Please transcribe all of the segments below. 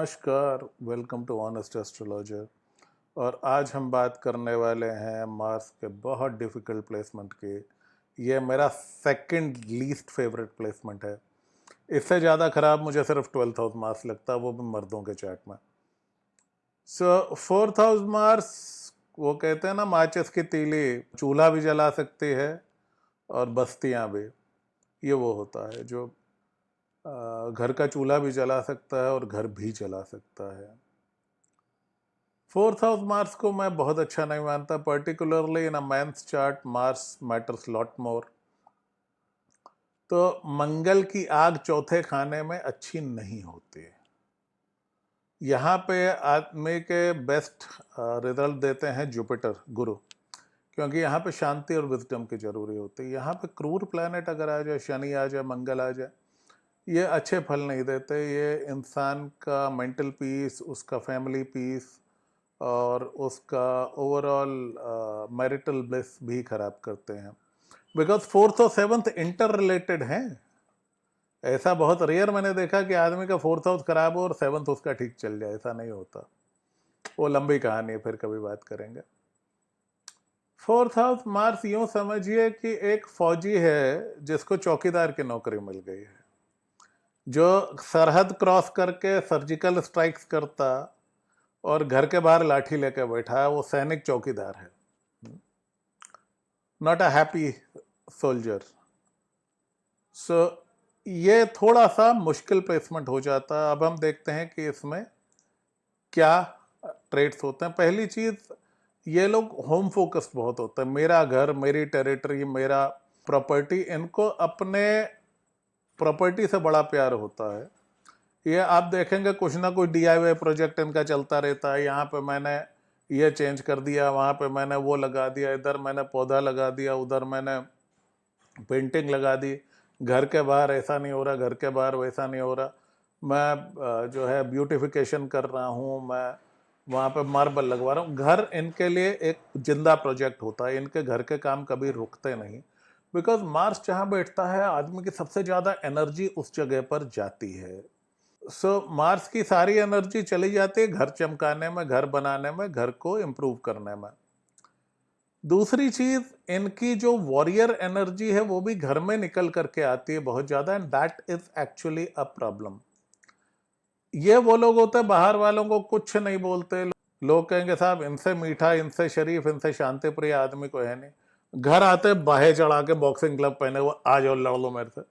नमस्कार, welcome to honest astrologer. और आज हम बात करने वाले हैं मार्स के बहुत डिफ़िकल्ट प्लेसमेंट की। ये मेरा सेकंड लीस्ट फेवरेट प्लेसमेंट है। इससे ज़्यादा ख़राब मुझे सिर्फ 12th हाउस मार्स लगता है, वो भी मर्दों के चार्ट में। सो 4th हाउस मार्स, वो कहते हैं ना माचिस की तीली चूल्हा भी जला सकती है और बस्तियाँ भी। ये वो होता है जो घर का चूल्हा भी जला सकता है और घर भी जला सकता है। 4th हाउस मार्स को मैं बहुत अच्छा नहीं मानता, particularly in a man's chart Mars matters lot more. तो मंगल की आग चौथे खाने में अच्छी नहीं होती। यहाँ पे आदमी के बेस्ट रिजल्ट देते हैं जुपिटर गुरु, क्योंकि यहाँ पे शांति और विजडम की जरूरी होती है। यहाँ पे क्रूर प्लैनेट अगर आ जाए, शनि आ जाए, मंगल आ जाए, ये अच्छे फल नहीं देते। ये इंसान का मेंटल पीस, उसका फैमिली पीस और उसका ओवरऑल मैरिटल ब्लिस भी खराब करते हैं, बिकॉज 4th और 7th इंटर रिलेटेड हैं। ऐसा बहुत रेयर मैंने देखा कि आदमी का 4th हाउस खराब हो और 7th उसका ठीक चल जाए, ऐसा नहीं होता। वो लंबी कहानी है, फिर कभी बात करेंगे। 4th हाउस मार्स यूं समझिए कि एक फौजी है जिसको चौकीदार की नौकरी मिल गई है, जो सरहद क्रॉस करके सर्जिकल स्ट्राइक्स करता और घर के बाहर लाठी लेकर बैठा है। वो सैनिक चौकीदार है, नॉट अ हैप्पी सोल्जर। सो ये थोड़ा सा मुश्किल प्लेसमेंट हो जाता है। अब हम देखते हैं कि इसमें क्या ट्रेड्स होते हैं। पहली चीज, ये लोग होम फोकस्ड बहुत होते हैं। मेरा घर, मेरी टेरिटरी, मेरा प्रॉपर्टी, इनको अपने प्रॉपर्टी से बड़ा प्यार होता है। ये आप देखेंगे कुछ ना कुछ DIY प्रोजेक्ट इनका चलता रहता है। यहाँ पे मैंने ये चेंज कर दिया, वहाँ पे मैंने वो लगा दिया, इधर मैंने पौधा लगा दिया, उधर मैंने पेंटिंग लगा दी। घर के बाहर ऐसा नहीं हो रहा, घर के बाहर वैसा नहीं हो रहा। मैं जो है ब्यूटिफिकेशन कर रहा हूँ, मैं वहाँ पे मार्बल लगवा रहा हूँ। घर इनके लिए एक जिंदा प्रोजेक्ट होता है। इनके घर के काम कभी रुकते नहीं, बिकॉज मार्स जहाँ बैठता है आदमी की सबसे ज़्यादा एनर्जी उस जगह पर जाती है। मार्स की सारी एनर्जी चली जाती है घर चमकाने में, घर बनाने में, घर को इम्प्रूव करने में। दूसरी चीज, इनकी जो वॉरियर एनर्जी है वो भी घर में निकल करके आती है बहुत ज्यादा, and that is actually a problem. ये वो लोग होते हैं बाहर वालों को कुछ नहीं बोलते। लोग कहेंगे साहब इनसे मीठा, इनसे शरीफ, इनसे शांति प्रिय आदमी को है नहीं। घर आते बाहे चढ़ा के बॉक्सिंग ग्लव पहने हुए, आ जाओ लड़ लो मेरे से।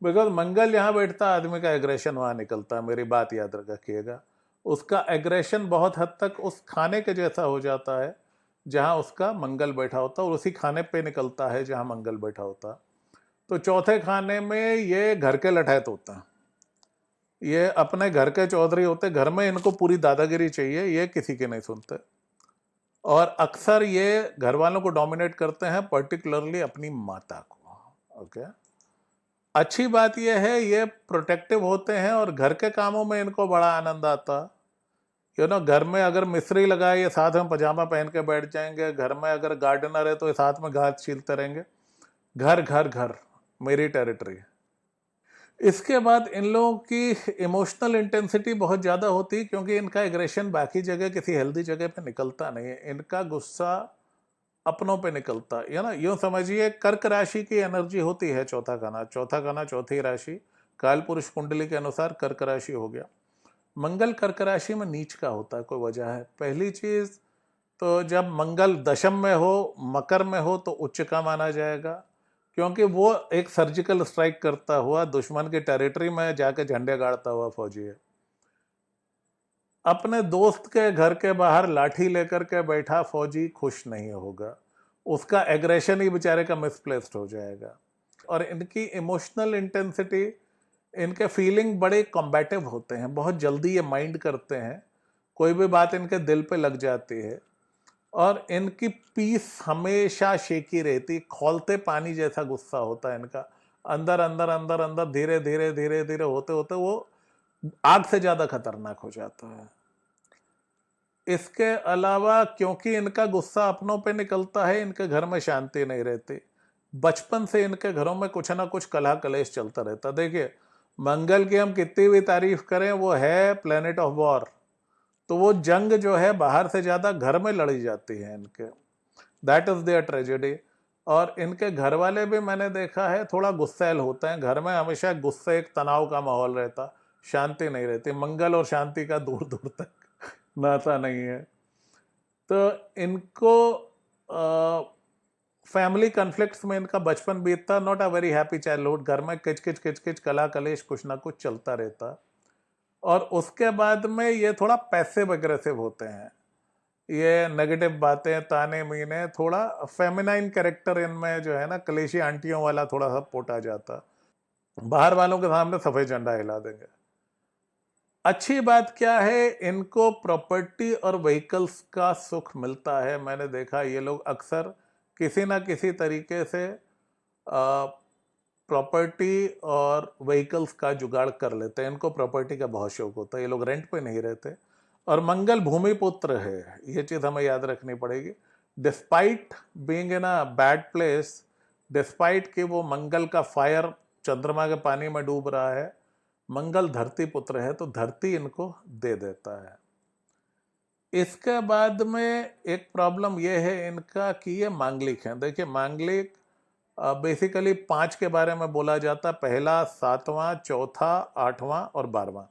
बिकॉज मंगल यहाँ बैठता, आदमी का एग्रेशन वहां निकलता है। मेरी बात याद रखिएगा, उसका एग्रेशन बहुत हद तक उस खाने के जैसा हो जाता है जहां उसका मंगल बैठा होता है, और उसी खाने पे निकलता है जहां मंगल बैठा होता है। तो चौथे खाने में ये घर के लठैत होते हैं, ये अपने घर के चौधरी होते। घर में इनको पूरी दादागिरी चाहिए, ये किसी के नहीं सुनते। और अक्सर ये घर वालों को डोमिनेट करते हैं, पर्टिकुलरली अपनी माता को। ओके, अच्छी बात यह है ये प्रोटेक्टिव होते हैं और घर के कामों में इनको बड़ा आनंद आता। घर में अगर मिस्त्री लगाए ये साथ में पजामा पहन के बैठ जाएंगे। घर में अगर गार्डनर है तो ये साथ में घास छीलते रहेंगे। घर घर घर, मेरी टेरिटरी। इसके बाद इन लोगों की इमोशनल इंटेंसिटी बहुत ज़्यादा होती है, क्योंकि इनका एग्रेशन बाकी जगह किसी हेल्दी जगह पे निकलता नहीं है। इनका गुस्सा अपनों पे निकलता है ना। यूं समझिए कर्क राशि की एनर्जी होती है चौथा खाना। चौथा खाना चौथी राशि, काल पुरुष कुंडली के अनुसार कर्क राशि हो गया। मंगल कर्क राशि में नीच का होता है, कोई वजह है। पहली चीज तो जब मंगल दशम में हो, मकर में हो, तो उच्च का माना जाएगा, क्योंकि वो एक सर्जिकल स्ट्राइक करता हुआ दुश्मन की टेरिटरी में जाके झंडे गाड़ता हुआ फौजी है। अपने दोस्त के घर के बाहर लाठी लेकर के बैठा फौजी खुश नहीं होगा, उसका एग्रेशन ही बेचारे का मिसप्लेस्ड हो जाएगा। और इनकी इमोशनल इंटेंसिटी, इनके फीलिंग बड़े कॉम्बैटिव होते हैं, बहुत जल्दी ये माइंड करते हैं, कोई भी बात इनके दिल पे लग जाती है। और इनकी पीस हमेशा शेकी रहती, खौलते पानी जैसा गुस्सा होता है इनका। अंदर अंदर अंदर अंदर धीरे धीरे धीरे धीरे होते होते वो आग से ज्यादा खतरनाक हो जाता है। इसके अलावा क्योंकि इनका गुस्सा अपनों पे निकलता है, इनके घर में शांति नहीं रहती। बचपन से इनके घरों में कुछ ना कुछ कलह कलेश चलता रहता। देखिए, मंगल की हम कितनी भी तारीफ करें, वो है प्लेनेट ऑफ वॉर। तो वो जंग जो है बाहर से ज्यादा घर में लड़ी जाती है इनके, दैट इज देयर ट्रेजेडी। और इनके घर वाले भी मैंने देखा है थोड़ा गुस्सैल होते हैं, घर में हमेशा गुस्से, एक तनाव का माहौल रहता, शांति नहीं रहती, मंगल और शांति का दूर दूर तक नाता नहीं है। तो इनको फैमिली कन्फ्लिक्ट्स में इनका बचपन बीतता, not a very happy childhood, घर में किचकिच किचकिच कला कलेश कुछ ना कुछ चलता रहता। और उसके बाद में ये थोड़ा पैसिव एग्रेसिव होते हैं, ये नेगेटिव बातें, ताने मीने, थोड़ा फेमिनाइन कैरेक्टर इनमें जो है ना, कलेशी आंटियों वाला थोड़ा सा पोटा जाता, बाहर वालों के सामने सफेद झंडा हिला देंगे। अच्छी बात क्या है, इनको प्रॉपर्टी और व्हीकल्स का सुख मिलता है। मैंने देखा ये लोग अक्सर किसी ना किसी तरीके से प्रॉपर्टी और व्हीकल्स का जुगाड़ कर लेते हैं, इनको प्रॉपर्टी का बहुत शौक होता है, ये लोग रेंट पे नहीं रहते। और मंगल भूमि पुत्र है, ये चीज हमें याद रखनी पड़ेगी। Despite being in a bad place, despite कि वो मंगल का फायर चंद्रमा के पानी में डूब रहा है, मंगल धरती पुत्र है, तो धरती इनको दे देता है। इसके बाद में एक प्रॉब्लम ये है इनका कि ये मांगलिक हैं। देखिए मांगलिक बेसिकली 5 के बारे में बोला जाता, पहला, 7वां, चौथा, 8वां और 12वां।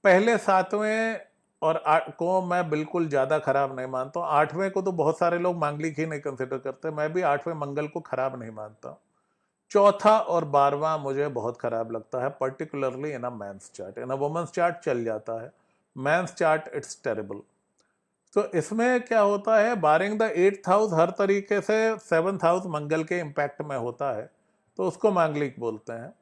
पहले 7वें और को मैं बिल्कुल ज्यादा खराब नहीं मानता हूँ। 8वें को तो बहुत सारे लोग मांगलिक ही नहीं कंसिडर करते, मैं भी 8वें मंगल को खराब नहीं मानता। चौथा और 12वां मुझे बहुत खराब लगता है, particularly in a man's chart. In a women's chart चल जाता है, मैंस चार्ट इट्स टेरेबल। तो इसमें क्या होता है, बारिंग द 8th हाउस हर तरीके से 7th हाउस मंगल के इम्पैक्ट में होता है, तो उसको मांगलिक बोलते हैं।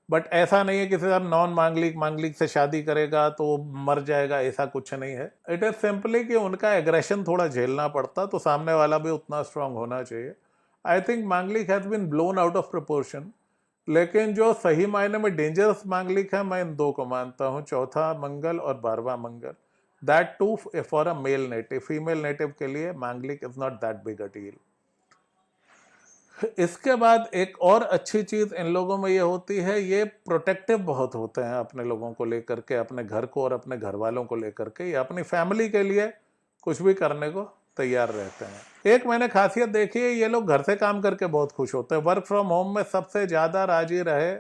बट ऐसा नहीं है कि सिर्फ नॉन मांगलिक मांगलिक से शादी करेगा तो मर जाएगा, ऐसा कुछ नहीं है। इट इज सिंपली कि उनका एग्रेशन थोड़ा झेलना पड़ता, तो सामने वाला भी उतना स्ट्रांग होना चाहिए। I think manglik has been blown out of proportion, लेकिन जो सही मायने में डेंजरस मांगलिक है, मैं इन 2 को मानता हूँ, चौथा मंगल और 12वां Mangal. That too for a male native, female native के लिए manglik is not that big a deal. इसके बाद एक और अच्छी चीज इन लोगों में ये होती है, ये प्रोटेक्टिव बहुत होते हैं अपने लोगों को लेकर के, अपने घर को और अपने घर वालों को लेकर के, या अपनी फैमिली के लिए कुछ भी करने को तैयार रहते हैं। एक मैंने खासियत देखी है, ये लोग घर से काम करके बहुत खुश होते हैं। वर्क फ्रॉम होम में सबसे ज्यादा राजी रहे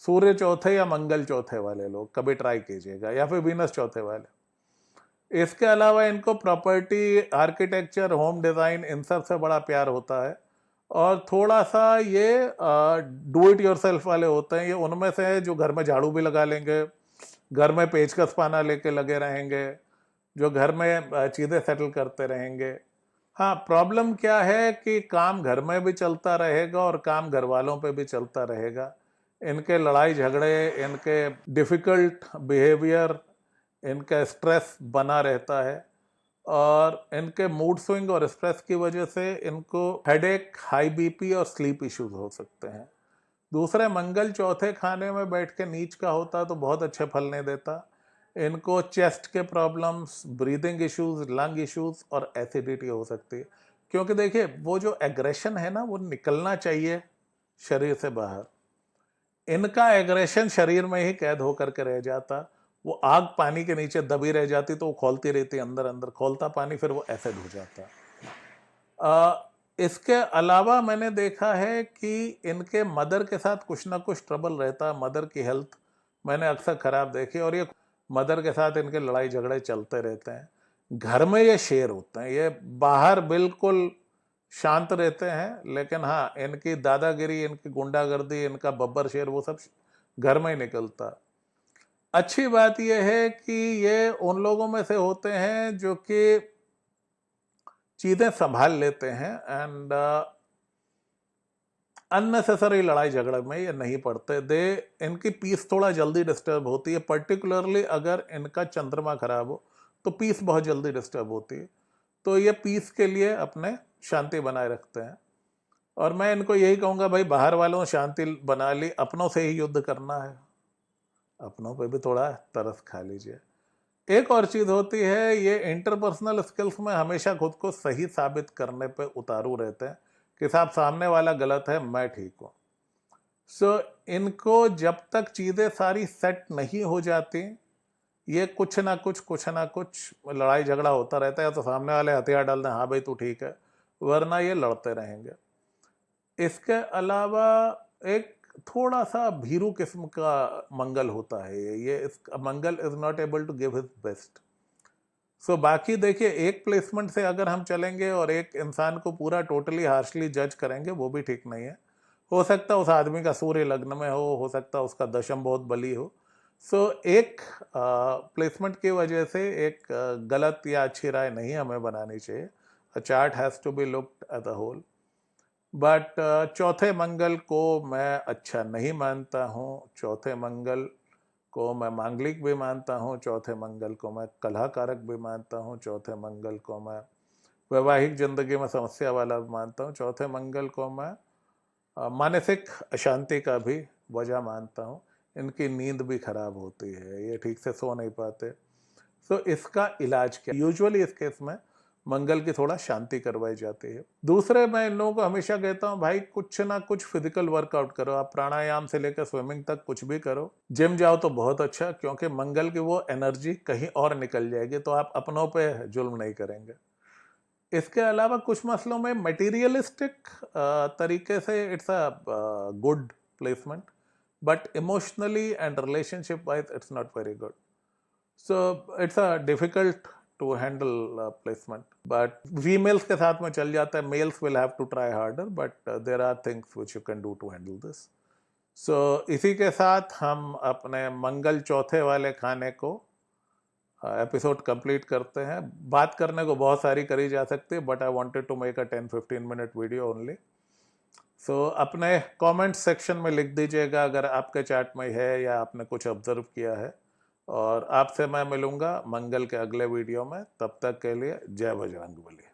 सूर्य चौथे या मंगल चौथे वाले लोग, कभी ट्राई कीजिएगा, या फिर वीनस चौथे वाले। इसके अलावा इनको प्रॉपर्टी, आर्किटेक्चर, होम डिजाइन, इन सब से बड़ा प्यार होता है। और थोड़ा सा ये डू इट योरसेल्फ वाले होते हैं, ये उनमें से है जो घर में झाड़ू भी लगा लेंगे, घर में पेचकस पाना लेके लगे रहेंगे, जो घर में चीजें सेटल करते रहेंगे। हाँ, प्रॉब्लम क्या है कि काम घर में भी चलता रहेगा और काम घर वालों पे भी चलता रहेगा। इनके लड़ाई झगड़े, इनके डिफिकल्ट बिहेवियर, इनका स्ट्रेस बना रहता है, और इनके मूड स्विंग और स्ट्रेस की वजह से इनको हेडेक, हाई बीपी और स्लीप इश्यूज हो सकते हैं। दूसरे मंगल चौथे खाने में बैठ के नीच का होता तो बहुत अच्छे फल नहीं देता। इनको चेस्ट के problems, breathing issues, lung issues और एसिडिटी हो सकती है। क्योंकि देखिए वो जो एग्रेशन है ना, वो निकलना चाहिए शरीर से बाहर, इनका एग्रेशन शरीर में ही कैद होकर के रह जाता। वो आग पानी के नीचे दबी रह जाती तो वो खोलती रहती अंदर अंदर, खोलता पानी, फिर वो एसिड हो जाता। इसके अलावा मैंने देखा है कि इनके मदर के साथ कुछ ना कुछ ट्रबल रहता है, मदर की हेल्थ मैंने अक्सर खराब देखी, और ये मदर के साथ इनके लड़ाई झगड़े चलते रहते हैं। घर में ये शेर होते हैं, ये बाहर बिल्कुल शांत रहते हैं, लेकिन हाँ इनकी दादागिरी, इनकी गुंडागर्दी, इनका बब्बर शेर, वो सब घर में ही निकलता। अच्छी बात यह है कि ये उन लोगों में से होते हैं जो कि चीजें संभाल लेते हैं, एंड अननेसेसरी लड़ाई झगड़े में ये नहीं पड़ते। इनकी पीस थोड़ा जल्दी डिस्टर्ब होती है, पर्टिकुलरली अगर इनका चंद्रमा खराब हो तो पीस बहुत जल्दी डिस्टर्ब होती है, तो ये पीस के लिए अपने शांति बनाए रखते हैं। और मैं इनको यही कहूंगा, भाई बाहर वालों शांति बना ली, अपनों से ही युद्ध करना है, अपनों पे भी थोड़ा तरस खा लीजिए। एक और चीज होती है, ये इंटरपर्सनल स्किल्स में हमेशा खुद को सही साबित करने पे उतारू रहते हैं कि साहब सामने वाला गलत है, मैं ठीक हूं। सो इनको जब तक चीज़ें सारी सेट नहीं हो जाती, ये कुछ ना कुछ लड़ाई झगड़ा होता रहता है, या तो सामने वाले हथियार डाल दें, हाँ भाई तू ठीक है, वरना ये लड़ते रहेंगे। इसके अलावा एक थोड़ा सा भीरू किस्म का मंगल होता है ये Mangal is not able to give his best. So बाकी देखिए, एक प्लेसमेंट से अगर हम चलेंगे और एक इंसान को पूरा टोटली हार्शली जज करेंगे, वो भी ठीक नहीं है। हो सकता है उस आदमी का सूर्य लग्न में हो सकता है उसका दशम बहुत बली हो। सो एक प्लेसमेंट की वजह से एक गलत या अच्छी राय नहीं हमें बनानी चाहिए। A chart has to be looked as a whole. But चौथे मंगल को मैं अच्छा नहीं मानता हूँ। चौथे मंगल को मैं मांगलिक भी मानता हूँ, चौथे मंगल को मैं कलह कारक भी मानता हूँ, चौथे मंगल को मैं वैवाहिक जिंदगी में समस्या वाला भी मानता हूँ, चौथे मंगल को मैं मानसिक अशांति का भी वजह मानता हूँ। इनकी नींद भी खराब होती है, ये ठीक से सो नहीं पाते। सो इसका इलाज क्या? यूजुअली इस केस में मंगल की थोड़ा शांति करवाई जाती है। दूसरे, मैं इन लोगों को हमेशा कहता हूँ, भाई कुछ ना कुछ फिजिकल वर्कआउट करो। आप प्राणायाम से लेकर स्विमिंग तक कुछ भी करो। जिम जाओ तो बहुत अच्छा, क्योंकि मंगल की वो एनर्जी कहीं और निकल जाएगी, तो आप अपनों पे जुल्म नहीं करेंगे। इसके अलावा कुछ मसलों में मटेरियलिस्टिक तरीके से it's a good placement, but emotionally and relationship wise it's not very good. So it's a difficult to handle placement, but females के साथ में चल जाता है। Males will have to try harder, but there are things which you can do to handle this. So इसी के साथ हम अपने मंगल चौथे वाले खाने को एपिसोड कंप्लीट करते हैं। बात करने को बहुत सारी करी जा सकती है, but I wanted to make a 10-15 minute video only. So अपने कमेंट सेक्शन में लिख दीजिएगा अगर आपके चैट में है या आपने कुछ ऑब्जर्व किया है, और आपसे मैं मिलूंगा मंगल के अगले वीडियो में। तब तक के लिए जय बजरंगबली।